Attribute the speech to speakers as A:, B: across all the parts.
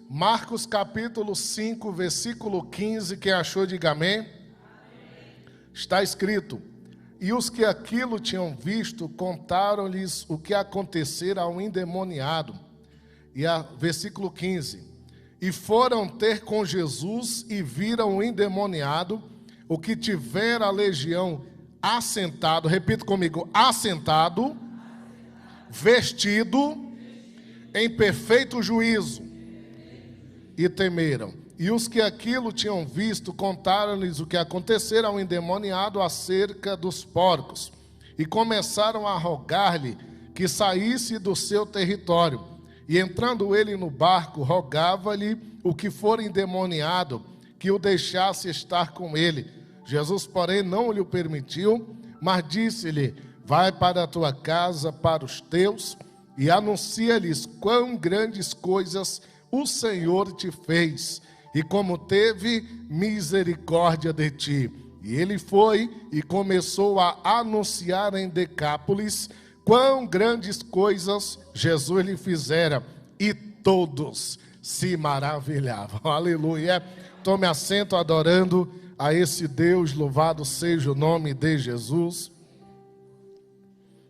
A: Marcos capítulo 5, versículo 15, quem achou, diga amém. Amém. Está escrito: e os que aquilo tinham visto, contaram-lhes o que acontecera ao endemoniado. E versículo 15: e foram ter com Jesus e viram o endemoniado, o que tivera a legião, assentado, repita comigo, assentado, vestido, em perfeito juízo, e temeram. E os que aquilo tinham visto, contaram-lhes o que acontecera ao endemoniado acerca dos porcos, e começaram a rogar-lhe que saísse do seu território. E entrando ele no barco, rogava-lhe o que for endemoniado, que o deixasse estar com ele. Jesus, porém, não lhe permitiu, mas disse-lhe: vai para a tua casa, para os teus, e anuncia-lhes quão grandes coisas o Senhor te fez, e como teve misericórdia de ti. E ele foi e começou a anunciar em Decápolis quão grandes coisas Jesus lhe fizera, e todos se maravilhavam. Aleluia. Tome assento adorando a esse Deus, louvado seja o nome de Jesus.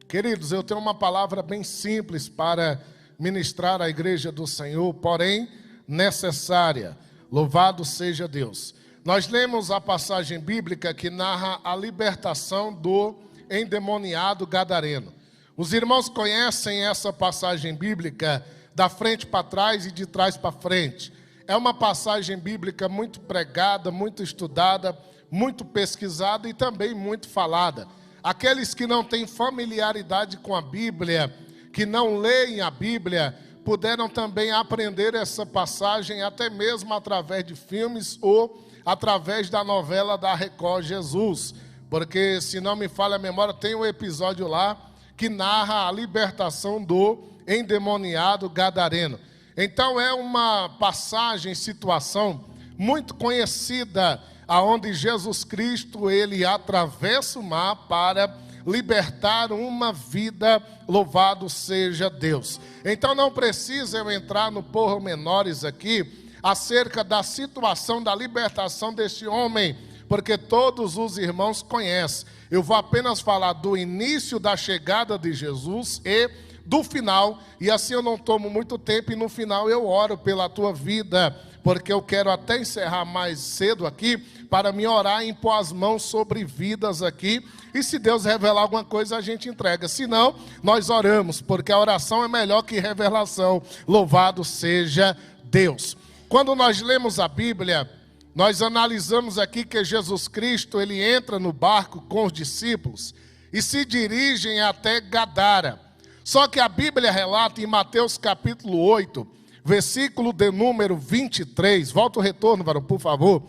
A: Queridos, eu tenho uma palavra bem simples para ministrar à igreja do Senhor, porém necessária. Louvado seja Deus. Nós lemos a passagem bíblica que narra a libertação do endemoniado gadareno. Os irmãos conhecem essa passagem bíblica da frente para trás e de trás para frente. É uma passagem bíblica muito pregada, muito estudada, muito pesquisada e também muito falada. Aqueles que não têm familiaridade com a Bíblia, que não leem a Bíblia, puderam também aprender essa passagem até mesmo através de filmes ou através da novela da Record Jesus. Porque, se não me falha a memória, tem um episódio lá que narra a libertação do endemoniado gadareno. Então é uma passagem, situação muito conhecida, aonde Jesus Cristo, ele atravessa o mar para libertar uma vida, louvado seja Deus. Então não precisa eu entrar no pormenores aqui, acerca da situação da libertação deste homem, porque todos os irmãos conhecem. Eu vou apenas falar do início da chegada de Jesus e do final, e assim eu não tomo muito tempo, e no final eu oro pela tua vida, porque eu quero até encerrar mais cedo aqui, para me orar e impor as mãos sobre vidas aqui, e se Deus revelar alguma coisa, a gente entrega, se não, nós oramos, porque a oração é melhor que revelação, louvado seja Deus. Quando nós lemos a Bíblia, nós analisamos aqui que Jesus Cristo, ele entra no barco com os discípulos, e se dirigem até Gadara. Só que a Bíblia relata em Mateus capítulo 8, versículo de número 23, volta o retorno, varão, por favor.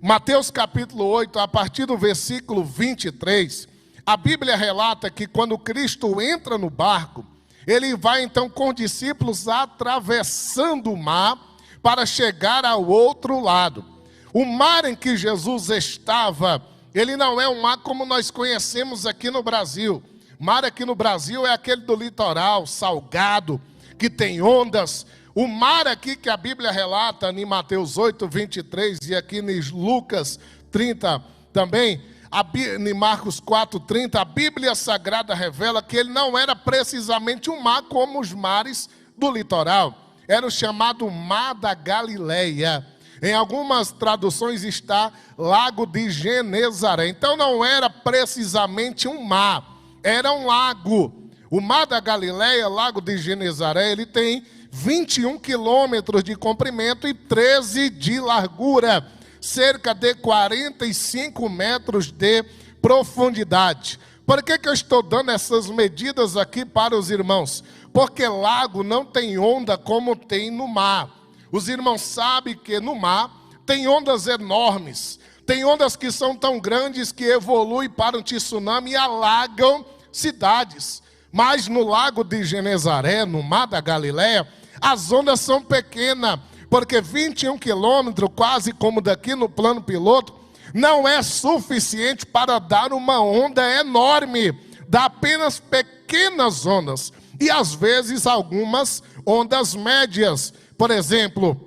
A: Mateus capítulo 8, a partir do versículo 23, a Bíblia relata que quando Cristo entra no barco, ele vai então com os discípulos atravessando o mar para chegar ao outro lado. O mar em que Jesus estava, ele não é um mar como nós conhecemos aqui no Brasil. Mar aqui no Brasil é aquele do litoral, salgado, que tem ondas. O mar aqui que a Bíblia relata em Mateus 8, 23 e aqui em Lucas 30 também, em Marcos 4, 30, a Bíblia Sagrada revela que ele não era precisamente um mar como os mares do litoral. Era o chamado Mar da Galileia. Em algumas traduções está Lago de Genezaré. Então não era precisamente um mar. Era um lago. O Mar da Galileia, Lago de Genezaré, ele tem 21 quilômetros de comprimento e 13 de largura, cerca de 45 metros de profundidade. Por que eu estou dando essas medidas aqui para os irmãos? Porque lago não tem onda como tem no mar. Os irmãos sabem que no mar tem ondas enormes. Tem ondas que são tão grandes que evoluem para um tsunami e alagam cidades. Mas no Lago de Genezaré, no Mar da Galileia, as ondas são pequenas, porque 21 quilômetros, quase como daqui no plano piloto, não é suficiente para dar uma onda enorme. Dá apenas pequenas ondas. E às vezes algumas ondas médias. Por exemplo,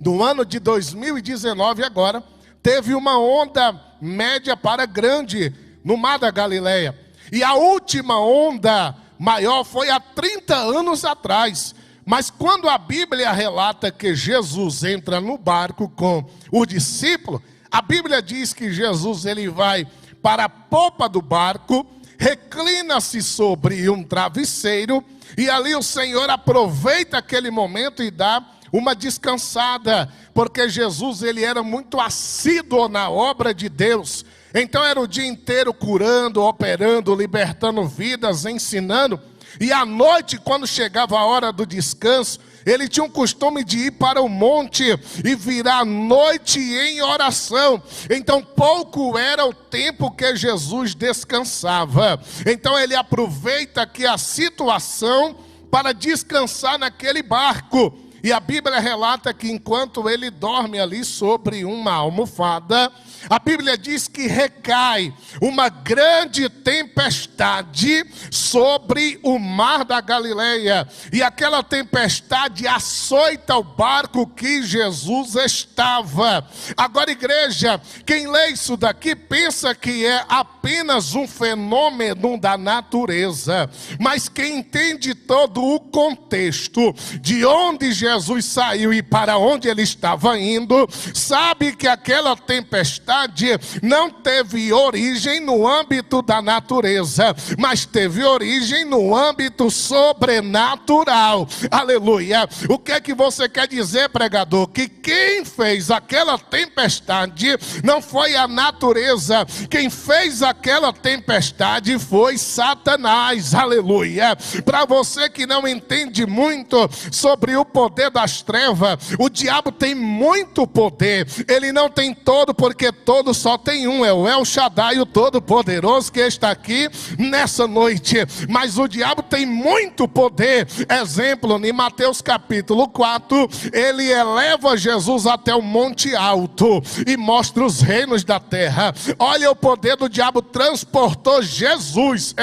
A: no ano de 2019 agora, teve uma onda média para grande no Mar da Galileia. E a última onda maior foi há 30 anos atrás. Mas quando a Bíblia relata que Jesus entra no barco com o discípulo, a Bíblia diz que Jesus ele vai para a popa do barco, reclina-se sobre um travesseiro, e ali o Senhor aproveita aquele momento e dá uma descansada, porque Jesus ele era muito assíduo na obra de Deus. Então era o dia inteiro curando, operando, libertando vidas, ensinando. E à noite, quando chegava a hora do descanso, ele tinha um costume de ir para o monte e virar a noite em oração. Então pouco era o tempo que Jesus descansava. Então ele aproveita aqui a situação para descansar naquele barco. E a Bíblia relata que enquanto ele dorme ali sobre uma almofada, a Bíblia diz que recai uma grande tempestade sobre o Mar da Galileia. E aquela tempestade açoita o barco que Jesus estava. Agora, igreja, quem lê isso daqui pensa que é apenas um fenômeno da natureza. Mas quem entende todo o contexto de onde Jesus saiu e para onde ele estava indo, sabe que aquela tempestade não teve origem no âmbito da natureza, mas teve origem no âmbito sobrenatural. Aleluia. O que é que você quer dizer, pregador? Que quem fez aquela tempestade não foi a natureza. Quem fez aquela tempestade foi Satanás. Aleluia. Para você que não entende muito sobre o poder das trevas, o diabo tem muito poder. Ele não tem todo, porque todo só tem um, é o El Shaddai, o Todo-Poderoso, que está aqui nessa noite. Mas o diabo tem muito poder. Exemplo, em Mateus capítulo 4, ele eleva Jesus até o monte alto e mostra os reinos da terra. Olha o poder do diabo, transportou Jesus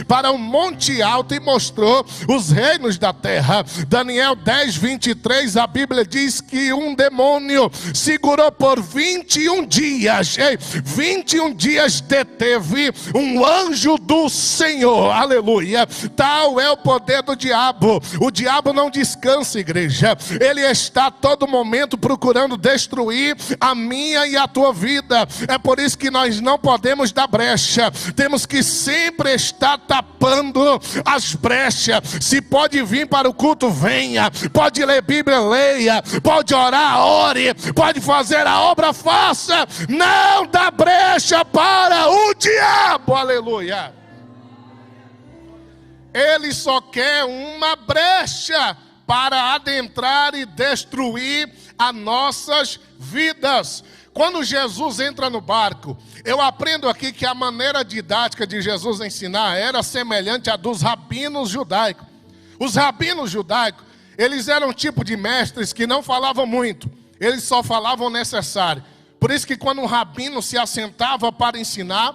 A: para um monte alto e mostrou os reinos da terra. Daniel 10, 23, a Bíblia diz que um demônio segurou por 21 dias. 21 dias deteve um anjo do Senhor. Aleluia. Tal é o poder do diabo. O diabo não descansa, igreja. Ele está a todo momento procurando destruir a minha e a tua vida. É por isso que nós não podemos dar brecha. Temos que sempre estar tapando as brechas. Se pode vir para o culto, venha. Pode ler Bíblia, leia. Pode orar, ore. Pode fazer a obra, faça. Não dá brecha para o diabo. Aleluia. Ele só quer uma brecha para adentrar e destruir as nossas vidas. Quando Jesus entra no barco, eu aprendo aqui que a maneira didática de Jesus ensinar era semelhante à dos rabinos judaicos. Os rabinos judaicos, eles eram um tipo de mestres que não falavam muito, eles só falavam o necessário. Por isso que quando um rabino se assentava para ensinar,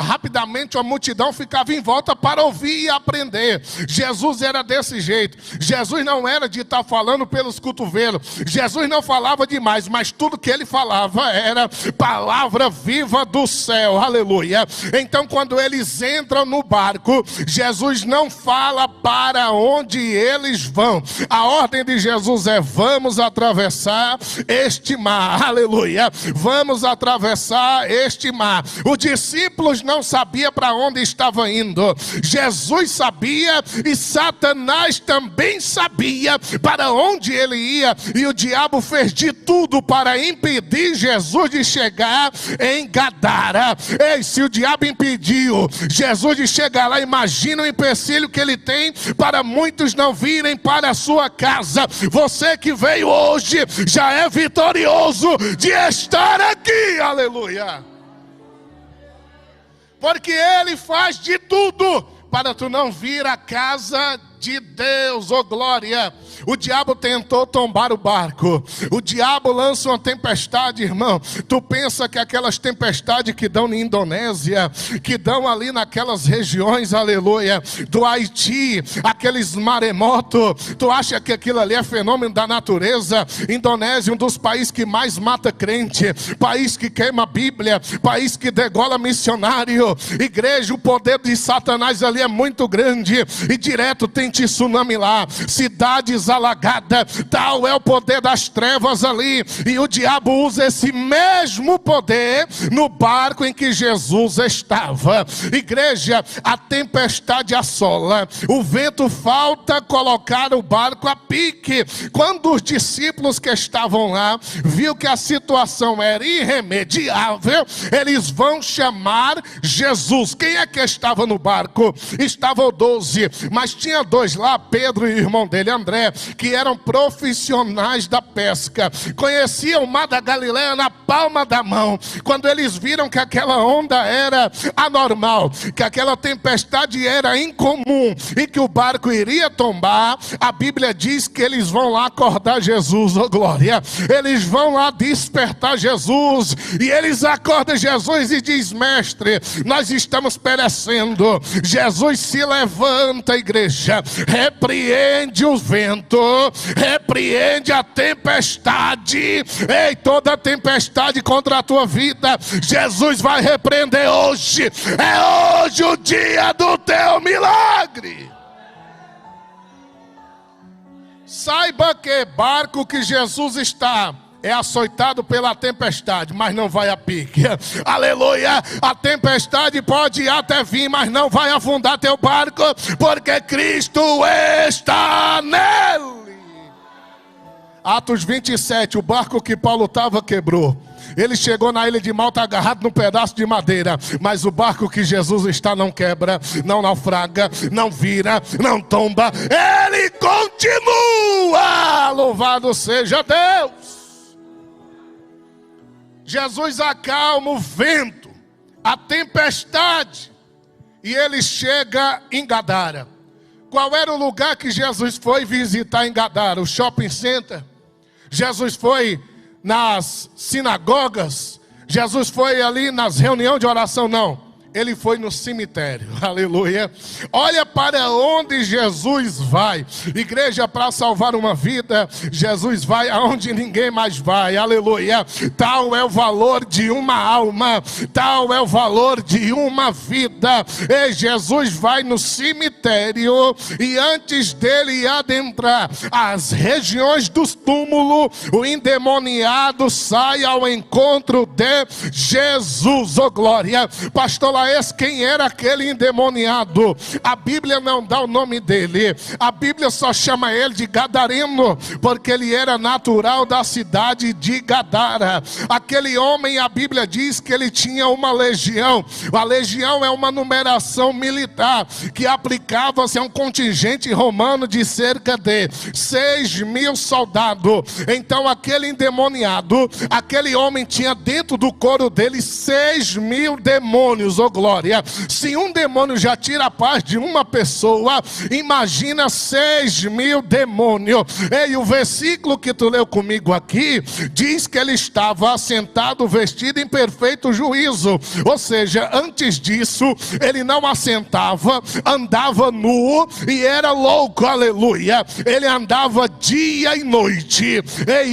A: rapidamente a multidão ficava em volta para ouvir e aprender. Jesus era desse jeito. Jesus não era de estar falando pelos cotovelos. Jesus não falava demais, mas tudo que ele falava era palavra viva do céu. Aleluia. Então quando eles entram no barco, Jesus não fala para onde eles vão. A ordem de Jesus é: vamos atravessar este mar. Aleluia. Vamos atravessar este mar. Os discípulos não sabiam para onde estavam indo. Jesus sabia e Satanás também sabia para onde ele ia. E o diabo fez de tudo para impedir Jesus de chegar em Gadara. Ei, se o diabo impediu Jesus de chegar lá, imagina o empecilho que ele tem para muitos não virem para a sua casa. Você que veio hoje já é vitorioso de estar aqui, aleluia, porque ele faz de tudo para tu não vir à casa de Deus, oh glória. O diabo tentou tombar o barco. O diabo lança uma tempestade, irmão. Tu pensa que aquelas tempestades que dão na Indonésia, que dão ali naquelas regiões, aleluia, do Haiti, aqueles maremotos, tu acha que aquilo ali é fenômeno da natureza? Indonésia, um dos países que mais mata crente, país que queima a Bíblia, país que degola missionário. Igreja, o poder de Satanás ali é muito grande, e direto tem tsunami lá, cidades alagadas. Tal é o poder das trevas ali, e o diabo usa esse mesmo poder no barco em que Jesus estava. Igreja, a tempestade assola, o vento falta colocar o barco a pique. Quando os discípulos que estavam lá viu que a situação era irremediável, eles vão chamar Jesus. Quem é que estava no barco? Estavam 12, mas tinha 2 lá, Pedro e o irmão dele, André, que eram profissionais da pesca, conheciam o mar da Galileia na palma da mão. Quando eles viram que aquela onda era anormal, que aquela tempestade era incomum e que o barco iria tombar, a Bíblia diz que eles vão lá acordar Jesus, oh glória. Eles vão lá despertar Jesus, e eles acordam Jesus e diz: mestre, nós estamos perecendo. Jesus se levanta, igreja, repreende o vento, repreende a tempestade. Ei, toda tempestade contra a tua vida, Jesus vai repreender hoje. É hoje o dia do teu milagre. Saiba que barco que Jesus está é açoitado pela tempestade, mas não vai a pique. Aleluia. A tempestade pode até vir, mas não vai afundar teu barco, porque Cristo está nele. Atos 27, o barco que Paulo estava quebrou. Ele chegou na ilha de Malta agarrado num pedaço de madeira, mas o barco que Jesus está não quebra, não naufraga, não vira, não tomba. Ele continua. Louvado seja Deus. Jesus acalma o vento, a tempestade, e ele chega em Gadara. Qual era o lugar que Jesus foi visitar em Gadara? O shopping center? Jesus foi nas sinagogas? Jesus foi ali nas reuniões de oração? Não. Ele foi no cemitério, aleluia. Olha para onde Jesus vai. Igreja, para salvar uma vida, Jesus vai aonde ninguém mais vai, aleluia. Tal é o valor de uma alma, tal é o valor de uma vida. E Jesus vai no cemitério, e antes dele adentrar as regiões dos túmulos, o endemoniado sai ao encontro de Jesus, oh glória. Pastor Laércio, quem era aquele endemoniado? A Bíblia não dá o nome dele, a Bíblia só chama ele de Gadareno, porque ele era natural da cidade de Gadara. Aquele homem, a Bíblia diz que ele tinha uma legião. A legião é uma numeração militar que aplicava-se a um contingente romano de cerca de 6.000 soldados. Então aquele endemoniado, aquele homem tinha dentro do corpo dele 6.000 demônios, oh glória. Se um demônio já tira a paz de uma pessoa, imagina 6.000 demônios. E o versículo que tu leu comigo aqui diz que ele estava assentado, vestido em perfeito juízo. Ou seja, antes disso ele não assentava, andava nu e era louco, aleluia. Ele andava dia e noite,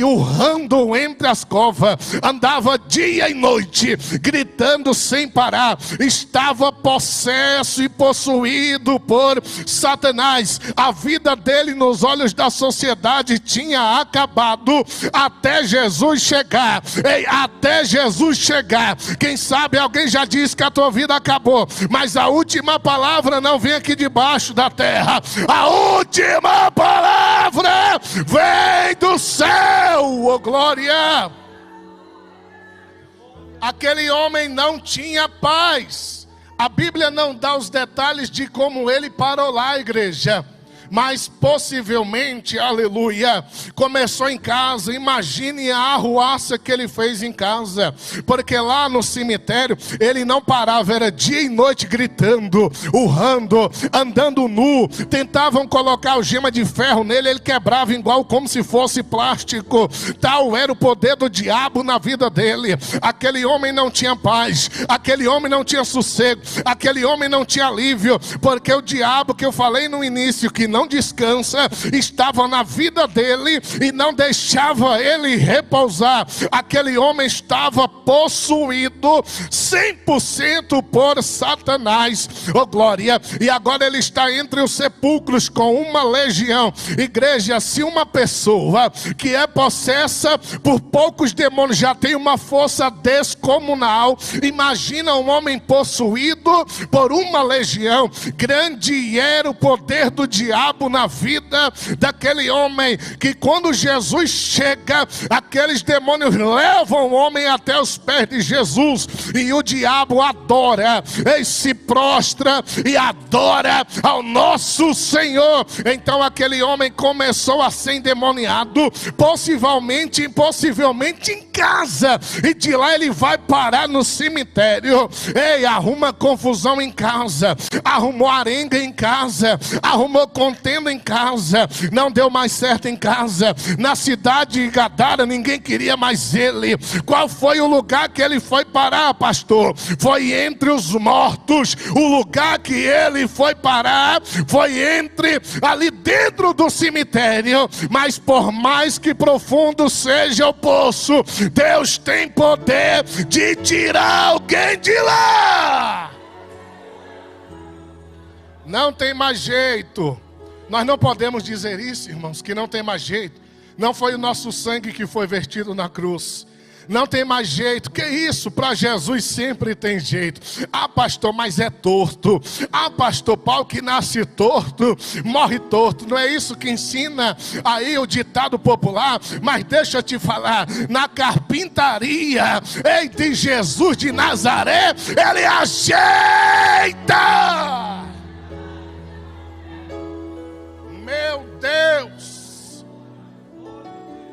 A: urrando entre as covas, andava dia e noite, gritando sem parar. Estava possesso e possuído por Satanás. A vida dele nos olhos da sociedade tinha acabado até Jesus chegar. Até Jesus chegar. Quem sabe alguém já disse que a tua vida acabou, mas a última palavra não vem aqui debaixo da terra. A última palavra vem do céu, oh glória. Aquele homem não tinha paz. A Bíblia não dá os detalhes de como ele parou lá, igreja, mas possivelmente, aleluia, começou em casa. Imagine a arruaça que ele fez em casa, porque lá no cemitério ele não parava, era dia e noite gritando, urrando, andando nu. Tentavam colocar algema de ferro nele, ele quebrava igual como se fosse plástico. Tal era o poder do diabo na vida dele. Aquele homem não tinha paz, aquele homem não tinha sossego, aquele homem não tinha alívio, porque o diabo que eu falei no início, que não descansa, estava na vida dele e não deixava ele repousar. Aquele homem estava possuído 100% por Satanás, oh glória, e agora ele está entre os sepulcros com uma legião. Igreja, se uma pessoa que é possessa por poucos demônios já tem uma força descomunal, imagina um homem possuído por uma legião. Grande era o poder do diabo na vida daquele homem, que quando Jesus chega, aqueles demônios levam o homem até os pés de Jesus, e o diabo adora, e se prostra e adora ao nosso Senhor. Então aquele homem começou a ser endemoniado, possivelmente em casa, e de lá ele vai parar no cemitério. Ei, arruma confusão em casa, arrumou arenga em casa, arrumou contenda em casa, não deu mais certo em casa. Na cidade de Gadara ninguém queria mais ele. Qual foi o lugar que ele foi parar, pastor? Foi entre os mortos. O lugar que ele foi parar foi ali dentro do cemitério. Mas por mais que profundo seja o poço, Deus tem poder de tirar alguém de lá. Não tem mais jeito. Nós não podemos dizer isso, irmãos, que não tem mais jeito. Não foi o nosso sangue que foi vertido na cruz. Não tem mais jeito. Que isso? Para Jesus sempre tem jeito. Ah, pastor, mas é torto. Ah, pastor, pau que nasce torto morre torto. Não é isso que ensina aí o ditado popular? Mas deixa eu te falar, na carpintaria, ei, de Jesus de Nazaré, ele ajeita. Meu Deus!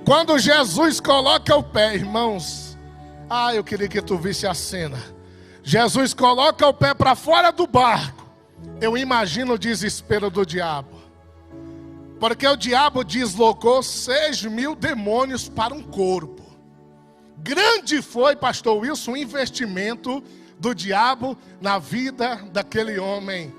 A: Quando Jesus coloca o pé, irmãos, eu queria que tu visse a cena. Jesus coloca o pé para fora do barco. Eu imagino o desespero do diabo, porque o diabo deslocou 6.000 demônios para um corpo. Grande foi, pastor Wilson, o investimento do diabo na vida daquele homem.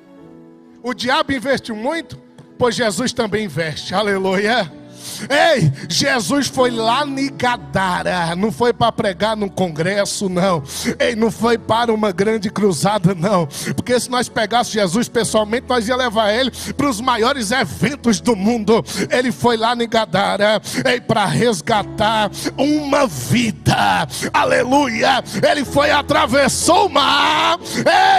A: O diabo investiu muito, pois Jesus também investe, aleluia. Ei, Jesus foi lá em Gadara, não foi para pregar num congresso, não. Ei, não foi para uma grande cruzada, não. Porque se nós pegássemos Jesus pessoalmente, nós ia levar ele para os maiores eventos do mundo. Ele foi lá em Gadara, ei, para resgatar uma vida, aleluia. Ele foi, atravessou o mar,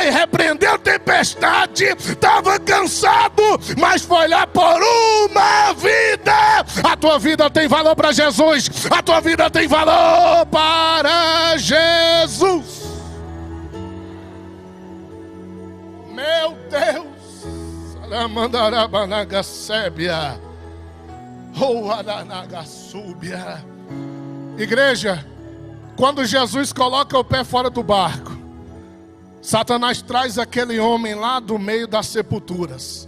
A: ei, repreendeu a tempestade, estava cansado, mas foi lá por uma vida. A tua vida tem valor para Jesus. A tua vida tem valor para Jesus. Meu Deus. Igreja, quando Jesus coloca o pé fora do barco, Satanás traz aquele homem lá do meio das sepulturas.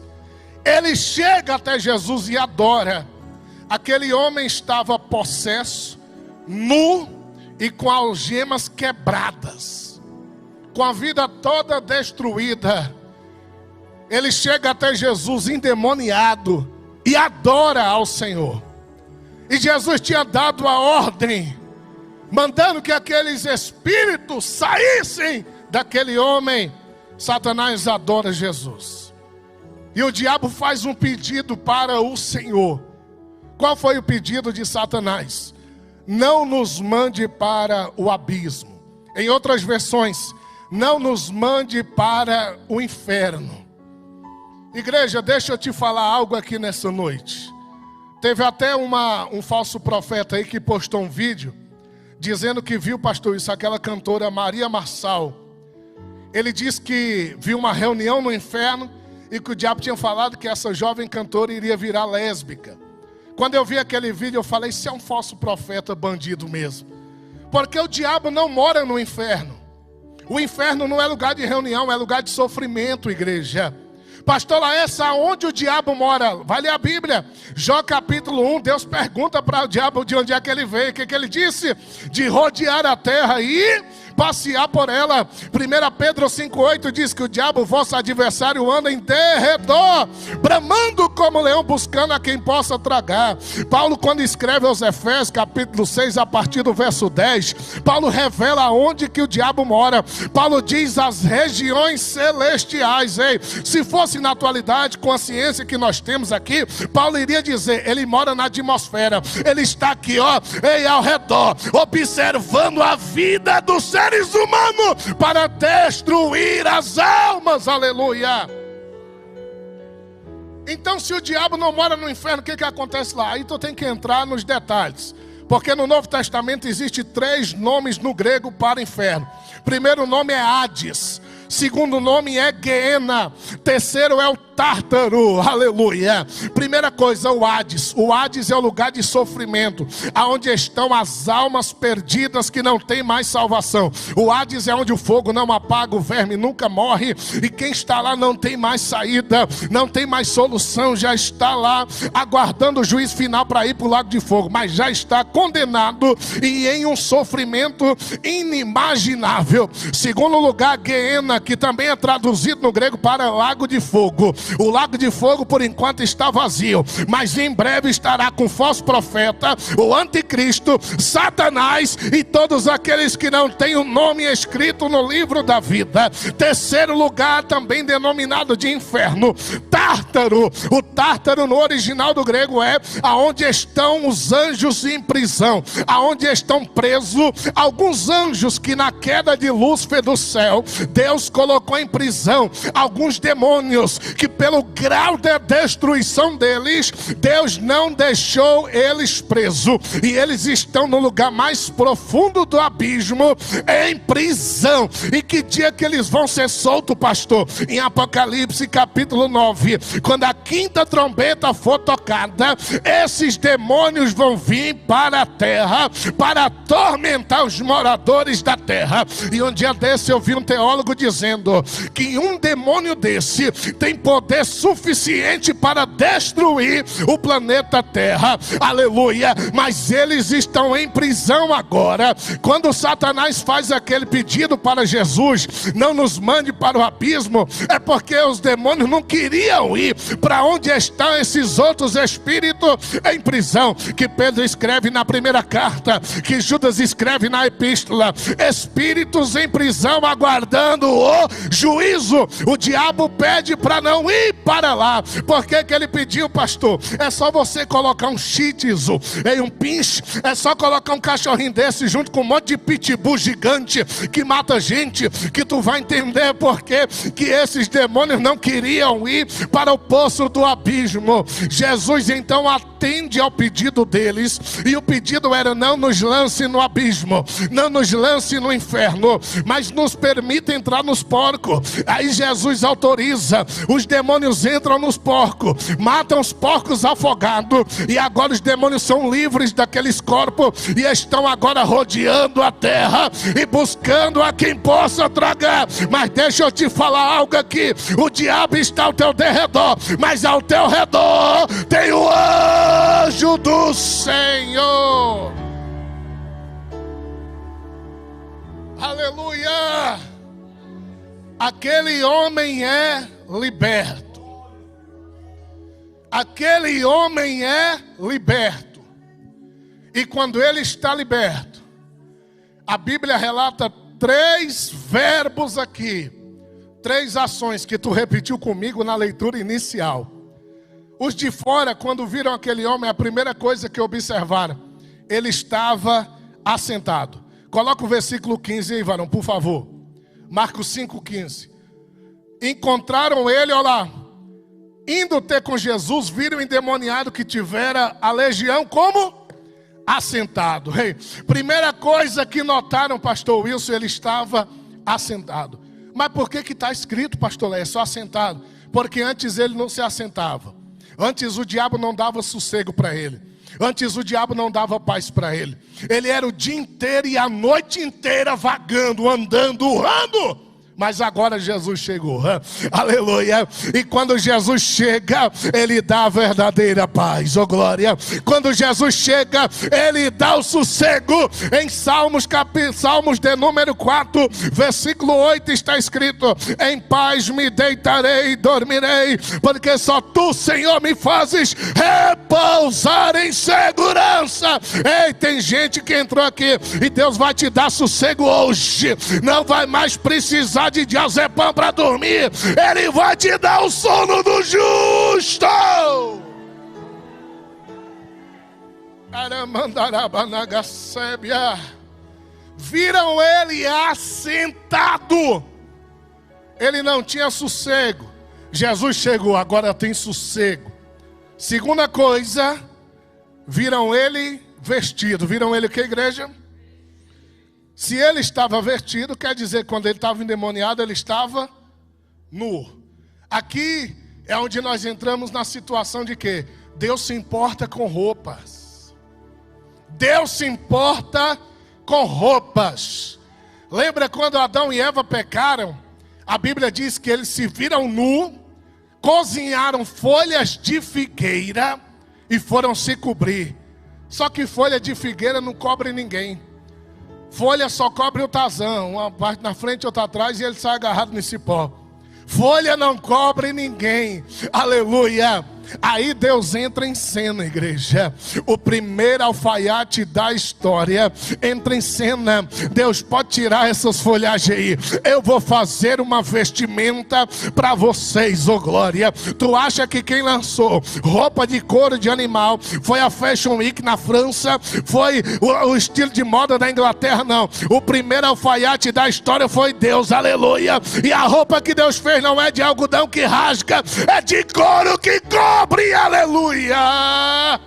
A: Ele chega até Jesus e adora. Aquele homem estava possesso, nu e com algemas quebradas, com a vida toda destruída. Ele chega até Jesus endemoniado e adora ao Senhor. E Jesus tinha dado a ordem, mandando que aqueles espíritos saíssem daquele homem. Satanás adora Jesus. E o diabo faz um pedido para o Senhor. Qual foi o pedido de Satanás? Não nos mande para o abismo. Em outras versões, não nos mande para o inferno. Igreja, deixa eu te falar algo aqui nessa noite. Teve até um falso profeta aí que postou um vídeo dizendo que viu, pastor, isso, aquela cantora Maria Marçal. Ele diz que viu uma reunião no inferno e que o diabo tinha falado que essa jovem cantora iria virar lésbica. Quando eu vi aquele vídeo, eu falei, isso é um falso profeta bandido mesmo. Porque o diabo não mora no inferno. O inferno não é lugar de reunião, é lugar de sofrimento, igreja. Pastor Laércio, aonde o diabo mora? Vai ler a Bíblia. Jó capítulo 1, Deus pergunta para o diabo de onde é que ele veio. O que ele disse? De rodear a terra e passear por ela. 1 Pedro 5,8 diz que o diabo, vosso adversário, anda em derredor, bramando como leão, buscando a quem possa tragar. Paulo, quando escreve aos Efésios, capítulo 6, a partir do verso 10, Paulo revela onde que o diabo mora. Paulo diz as regiões celestiais. Ei, se fosse na atualidade, com a ciência que nós temos aqui, Paulo iria dizer, ele mora na atmosfera, ele está aqui, ó, ei, ao redor, observando a vida dos seres humanos para destruir as almas, aleluia. Então, se o diabo não mora no inferno, o que acontece lá? Aí tu tem que entrar nos detalhes, porque no Novo Testamento existe 3 nomes no grego para inferno. Primeiro nome é Hades, segundo nome é Guiena, terceiro é o Tártaro, aleluia. Primeira coisa, o Hades. O Hades é o lugar de sofrimento, aonde estão as almas perdidas que não tem mais salvação. O Hades é onde o fogo não apaga, o verme nunca morre, e quem está lá não tem mais saída, não tem mais solução, já está lá aguardando o juízo final para ir para o lago de fogo, mas já está condenado e em um sofrimento inimaginável. Segundo lugar, Guiena, que também é traduzido no grego para lago de fogo. O lago de fogo por enquanto está vazio, mas em breve estará com o falso profeta, o anticristo, Satanás e todos aqueles que não têm o nome escrito no livro da vida. Terceiro lugar, também denominado de inferno, Tártaro. O Tártaro no original do grego é aonde estão os anjos em prisão, aonde estão presos alguns anjos que na queda de Lúcifer do céu, Deus colocou em prisão alguns demônios que pelo grau de destruição deles, Deus não deixou eles presos, e eles estão no lugar mais profundo do abismo, em prisão. E que dia que eles vão ser soltos, pastor? Em Apocalipse capítulo 9, quando a 5ª trombeta for tocada, esses demônios vão vir para a terra, para atormentar os moradores da terra. E um dia desse eu vi um teólogo dizendo que um demônio desse tem poder suficiente para destruir o planeta Terra, aleluia, mas eles estão em prisão agora. Quando Satanás faz aquele pedido para Jesus, não nos mande para o abismo, é porque os demônios não queriam ir para onde estão esses outros espíritos em prisão, que Pedro escreve na primeira carta, que Judas escreve na epístola, espíritos em prisão aguardando o juízo. O diabo pede para não ir para lá. Por que ele pediu, pastor? É só você colocar um shih tzu em um pinche, é só colocar um cachorrinho desse junto com um monte de pitbull gigante que mata gente, que tu vai entender porque que esses demônios não queriam ir para o poço do abismo. Jesus então atende ao pedido deles, e o pedido era: não nos lance no abismo, não nos lance no inferno, mas nos permita entrar nos porcos. Aí Jesus autoriza, os demônios entram nos porcos, matam os porcos afogados, e agora os demônios são livres daqueles corpos e estão agora rodeando a terra e buscando a quem possa tragar. Mas deixa eu te falar algo aqui: o diabo está ao teu derredor, mas ao teu redor tem o anjo do Senhor. Aleluia! Aquele homem é liberto. Aquele homem é liberto. E quando ele está liberto, a Bíblia relata 3 verbos aqui, 3 ações que tu repetiu comigo na leitura inicial. Os de fora, quando viram aquele homem, a primeira coisa que observaram, ele estava assentado. Coloca o versículo 15 aí, varão, por favor. Marcos 5,15. Encontraram ele, olha lá, indo ter com Jesus, viram o endemoniado que tivera a legião como? Assentado. Hey, primeira coisa que notaram, pastor Wilson, ele estava assentado. Mas por que está escrito, pastor Léo, só assentado? Porque antes ele não se assentava. Antes o diabo não dava sossego para ele. Antes o diabo não dava paz para ele. Ele era o dia inteiro e a noite inteira vagando, andando, urrando. Mas agora Jesus chegou, aleluia. E quando Jesus chega, Ele dá a verdadeira paz, oh glória. Quando Jesus chega, Ele dá o sossego. Em Salmos de número 4, versículo 8 está escrito: em paz me deitarei e dormirei, porque só Tu, Senhor, me fazes repousar em segurança. Ei, tem gente que entrou aqui e Deus vai te dar sossego hoje. Não vai mais precisar de diazepam para dormir. Ele vai te dar o sono do justo. Viram ele assentado. Ele não tinha sossego. Jesus chegou, agora tem sossego. Segunda coisa, viram ele vestido. Viram ele o que, igreja? Se ele estava vestido, quer dizer, quando ele estava endemoniado, ele estava nu. Aqui é onde nós entramos na situação de que Deus se importa com roupas. Deus se importa com roupas. Lembra quando Adão e Eva pecaram? A Bíblia diz que eles se viram nu, cozinharam folhas de figueira e foram se cobrir. Só que folha de figueira não cobre ninguém. Folha só cobre o Tarzan, uma parte na frente e outra atrás, e ele sai agarrado nesse cipó. Folha não cobre ninguém, aleluia. Aí Deus entra em cena, igreja. O primeiro alfaiate da história entra em cena. Deus pode tirar essas folhagens aí. Eu vou fazer uma vestimenta para vocês, oh glória. Tu acha que quem lançou roupa de couro de animal foi a Fashion Week na França? Foi o estilo de moda da Inglaterra? Não. O primeiro alfaiate da história foi Deus, aleluia. E a roupa que Deus fez não é de algodão que rasga, é de couro que cobre, aleluia.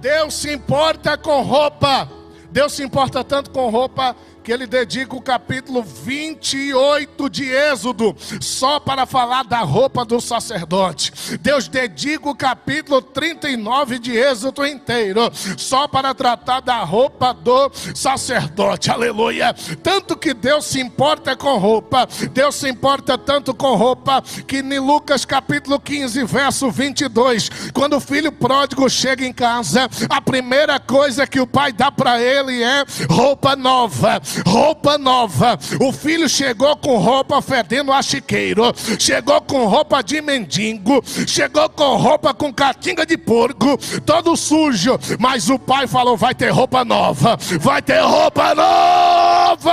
A: Deus se importa com roupa. Deus se importa tanto com roupa que Ele dedica o capítulo 28 de Êxodo só para falar da roupa do sacerdote. Deus dedica o capítulo 39 de Êxodo inteiro só para tratar da roupa do sacerdote, aleluia. Tanto que Deus se importa com roupa, Deus se importa tanto com roupa, que em Lucas capítulo 15 verso 22, quando o filho pródigo chega em casa, a primeira coisa que o pai dá para ele é roupa nova. Roupa nova. O filho chegou com roupa fedendo a chiqueiro, chegou com roupa de mendigo, chegou com roupa com catinga de porco, todo sujo, mas o pai falou: vai ter roupa nova, vai ter roupa nova.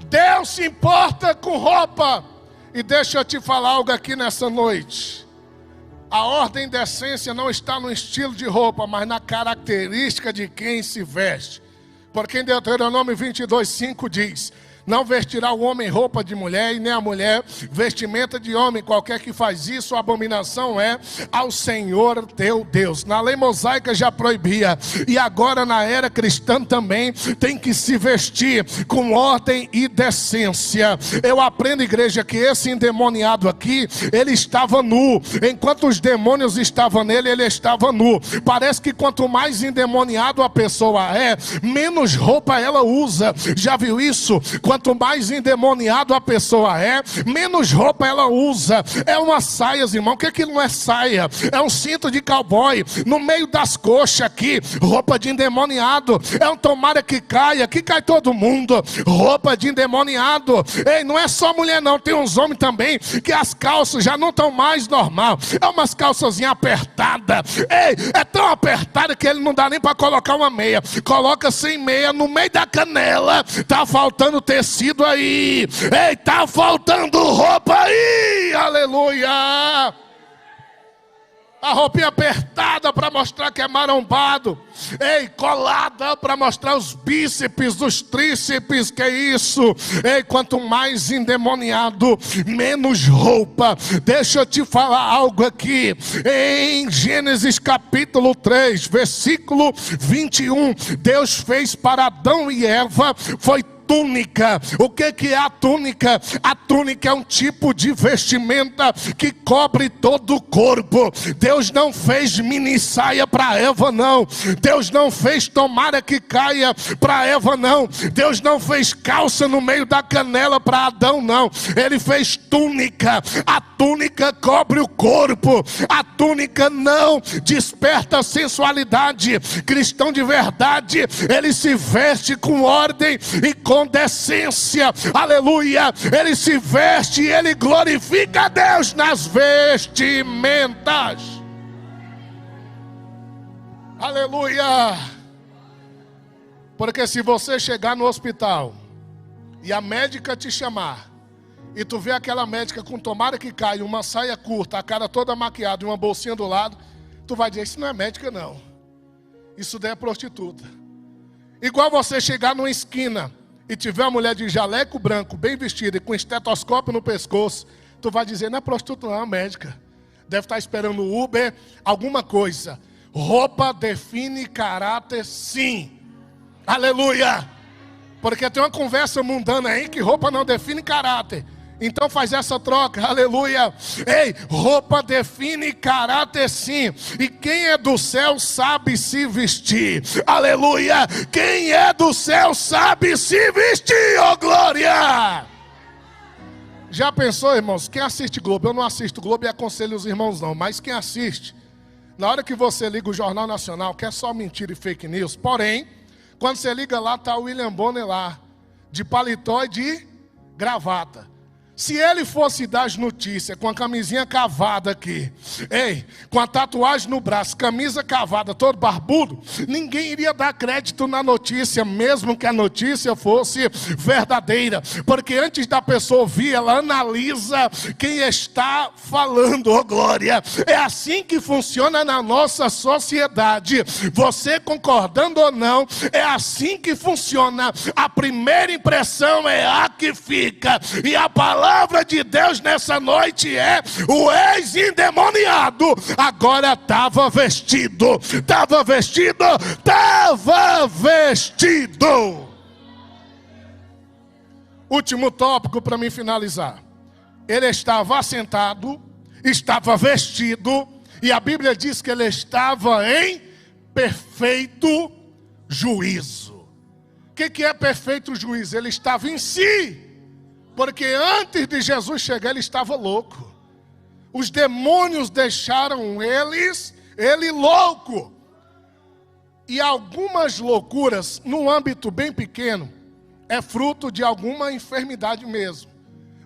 A: Deus se importa com roupa. E deixa eu te falar algo aqui nessa noite. A ordem da essência não está no estilo de roupa, mas na característica de quem se veste. Porque em Deuteronômio 22:5 diz: não vestirá o homem roupa de mulher, e nem a mulher vestimenta de homem. Qualquer que faz isso, a abominação é ao Senhor teu Deus. Na lei mosaica já proibia, e agora na era cristã também tem que se vestir com ordem e decência. Eu aprendo, igreja, que esse endemoniado aqui, ele estava nu. Enquanto os demônios estavam nele, ele estava nu. Parece que quanto mais endemoniado a pessoa é, menos roupa ela usa. Já viu isso? Quanto mais endemoniado a pessoa é, menos roupa ela usa. É umas saias, irmão. O que aquilo não é saia? É um cinto de cowboy no meio das coxas aqui, roupa de endemoniado. É um tomara que caia, que cai todo mundo, roupa de endemoniado. Ei, não é só mulher não, tem uns homens também que as calças já não estão mais normal. É umas calçazinhas apertadas. Ei, é tão apertada que ele não dá nem para colocar uma meia. Coloca sem meia no meio da canela. Tá faltando tecido aí. Ei, tá faltando roupa aí. Aleluia. A roupinha apertada para mostrar que é marombado. Ei, colada para mostrar os bíceps, os tríceps, que é isso? Ei, quanto mais endemoniado, menos roupa. Deixa eu te falar algo aqui. Em Gênesis capítulo 3, versículo 21, Deus fez para Adão e Eva, foi túnica. O que é a túnica? A túnica é um tipo de vestimenta que cobre todo o corpo. Deus não fez mini saia para Eva, não. Deus não fez tomara que caia para Eva, não. Deus não fez calça no meio da canela para Adão, não. Ele fez túnica. A túnica cobre o corpo. A túnica não desperta sensualidade. Cristão de verdade, ele se veste com ordem e com decência, aleluia. Ele se veste e ele glorifica a Deus nas vestimentas, aleluia. Porque se você chegar no hospital e a médica te chamar, e tu vê aquela médica com tomara que caia, uma saia curta, a cara toda maquiada e uma bolsinha do lado, tu vai dizer, isso não é médica não, isso daí é prostituta. Igual você chegar numa esquina e tiver uma mulher de jaleco branco, bem vestida e com estetoscópio no pescoço, tu vai dizer, não é prostituta não, é médica. Deve estar esperando o Uber, alguma coisa. Roupa define caráter, sim. Aleluia. Porque tem uma conversa mundana aí que roupa não define caráter. Então faz essa troca, aleluia. Ei, roupa define caráter sim. E quem é do céu sabe se vestir, aleluia. Quem é do céu sabe se vestir, oh glória. Já pensou, irmãos, quem assiste Globo? Eu não assisto Globo e aconselho os irmãos não. Mas quem assiste, na hora que você liga o Jornal Nacional, que é só mentira e fake news. Porém, quando você liga lá, está o William Bonner lá, de paletó e de gravata. Se ele fosse dar as notícias com a camisinha cavada aqui, ei, com a tatuagem no braço, camisa cavada, todo barbudo, ninguém iria dar crédito na notícia, mesmo que a notícia fosse verdadeira. Porque antes da pessoa ouvir, ela analisa quem está falando, oh glória. É assim que funciona na nossa sociedade. Você concordando ou não, é assim que funciona. A primeira impressão é a que fica. E a palavra de Deus nessa noite é: o ex-endemoniado agora estava vestido. Estava vestido. Estava vestido. Último tópico para mim finalizar. Ele estava assentado, estava vestido, e a Bíblia diz que ele estava em perfeito juízo. O que é perfeito juízo? Ele estava em si. Porque antes de Jesus chegar, ele estava louco. Os demônios deixaram ele louco. E algumas loucuras, num âmbito bem pequeno, é fruto de alguma enfermidade mesmo.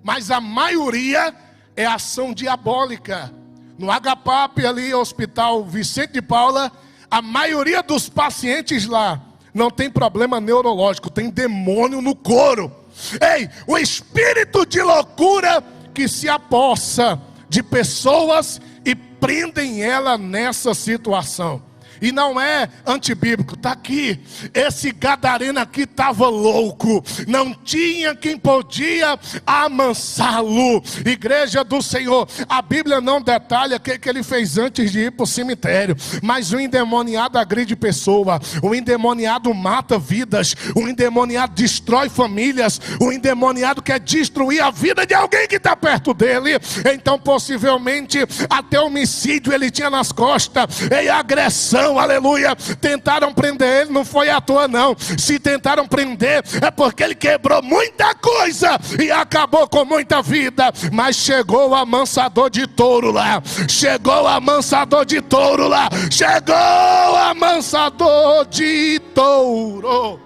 A: Mas a maioria é ação diabólica. No HPAP ali, Hospital Vicente de Paula, a maioria dos pacientes lá não tem problema neurológico, tem demônio no couro. Ei, o espírito de loucura que se apossa de pessoas e prendem ela nessa situação. E não é antibíblico, está aqui. Esse gadareno aqui estava louco. Não tinha quem podia amansá-lo. Igreja do Senhor, a Bíblia não detalha o que ele fez antes de ir para o cemitério. Mas o endemoniado agride pessoa. O endemoniado mata vidas. O endemoniado destrói famílias. O endemoniado quer destruir a vida de alguém que está perto dele. Então possivelmente até homicídio ele tinha nas costas. E agressão. Aleluia, tentaram prender ele, não foi à toa não. Se tentaram prender, é porque ele quebrou muita coisa e acabou com muita vida. Mas chegou o amansador de touro lá. Chegou o amansador de touro lá. Chegou o amansador de touro.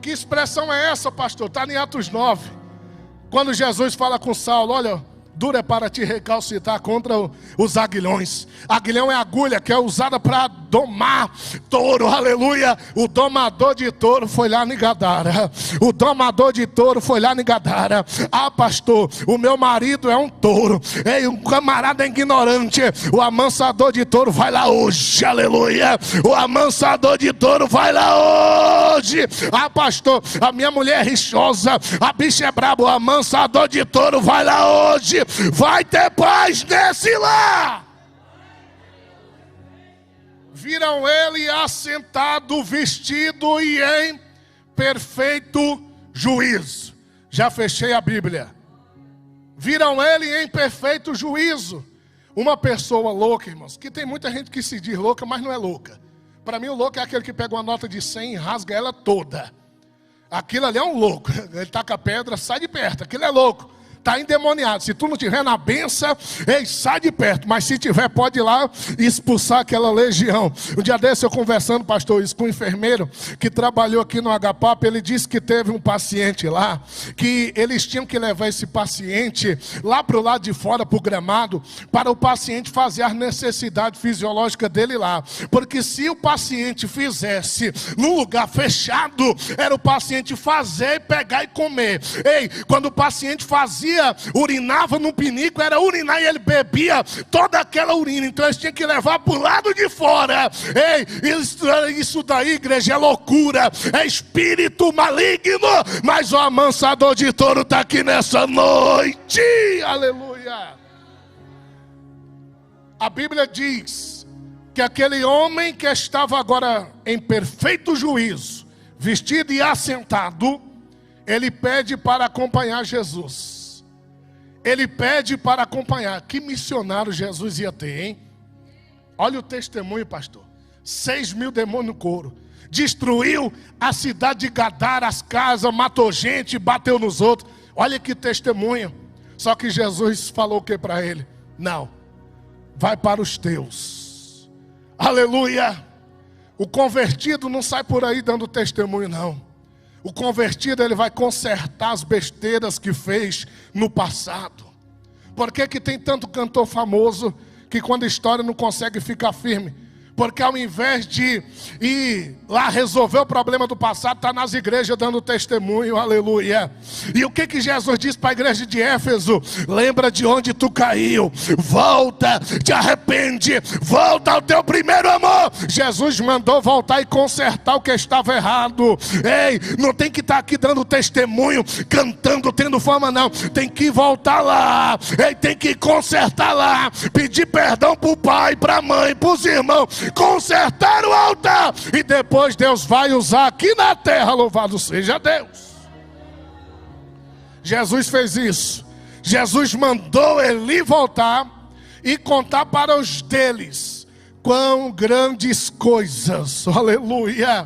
A: Que expressão é essa, pastor? Está em Atos 9. Quando Jesus fala com Saulo, olha, dura é para te recalcitar contra os aguilhões. Aguilhão é agulha que é usada para domar touro, aleluia. O domador de touro foi lá em Gadara. O domador de touro foi lá em Gadara. Ah, pastor, o meu marido é um touro. Ei, um camarada ignorante. O amansador de touro vai lá hoje, aleluia. O amansador de touro vai lá hoje. Ah, pastor, a minha mulher é rixosa, a bicha é braba. O amansador de touro vai lá hoje. Vai ter paz nesse lá. Viram ele assentado, vestido e em perfeito juízo. Já fechei a Bíblia. Viram ele em perfeito juízo. Uma pessoa louca, irmãos, que tem muita gente que se diz louca, mas não é louca. Para mim o louco é aquele que pega uma nota de 100 e rasga ela toda. Aquilo ali é um louco. Ele taca a pedra, sai de perto. Aquilo é louco. Está endemoniado. Se tu não estiver na benção, ei, sai de perto. Mas se tiver, pode ir lá e expulsar aquela legião. Um dia desse eu conversando, pastor, isso com um enfermeiro que trabalhou aqui no HPAP. Ele disse que teve um paciente lá, que eles tinham que levar esse paciente lá para o lado de fora, para o gramado, para o paciente fazer as necessidades fisiológicas dele lá. Porque se o paciente fizesse num lugar fechado, era o paciente fazer, pegar e comer. Ei, quando o paciente fazia, urinava no pinico, era urinar e ele bebia toda aquela urina. Então eles tinham que levar para o lado de fora. Ei, isso daí, igreja, é loucura, é espírito maligno. Mas o amansador de touro está aqui nessa noite, aleluia. A Bíblia diz que aquele homem que estava agora em perfeito juízo, vestido e assentado, ele pede para acompanhar Jesus. Ele pede para acompanhar. Que missionário Jesus ia ter, hein? Olha o testemunho, pastor. 6.000 demônios no couro. Destruiu a cidade de Gadara, as casas, matou gente, bateu nos outros. Olha que testemunho. Só que Jesus falou o que para ele? Não, vai para os teus. Aleluia. O convertido não sai por aí dando testemunho, não. O convertido, ele vai consertar as besteiras que fez no passado. Por que que tem tanto cantor famoso que quando a história não consegue ficar firme? Porque ao invés de ir lá resolver o problema do passado, está nas igrejas dando testemunho, aleluia. E o que que Jesus diz para a igreja de Éfeso? Lembra de onde tu caiu, volta, te arrepende, volta ao teu primeiro amor. Jesus mandou voltar e consertar o que estava errado. Ei, não tem que estar aqui dando testemunho, cantando, tendo fama, não. Tem que voltar lá, ei, tem que consertar lá, pedir perdão para o pai, para a mãe, para os irmãos, consertar o altar, e depois Deus vai usar aqui na terra, louvado seja Deus. Jesus fez isso. Jesus mandou Eli voltar e contar para os deles quão grandes coisas, aleluia,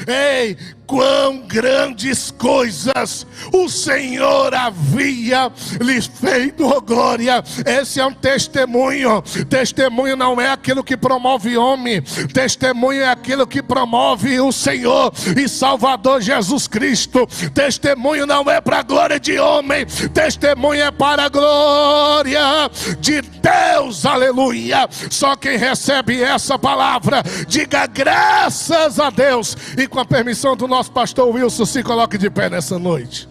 A: ei, quão grandes coisas o Senhor havia lhes feito, oh glória. Esse é um testemunho. Testemunho não é aquilo que promove homem, testemunho é aquilo que promove o Senhor e Salvador Jesus Cristo. Testemunho não é para a glória de homem, testemunho é para a glória de Deus, aleluia. Só quem recebe essa palavra, diga graças a Deus. E com a permissão do nosso pastor Wilson, se coloque de pé nessa noite.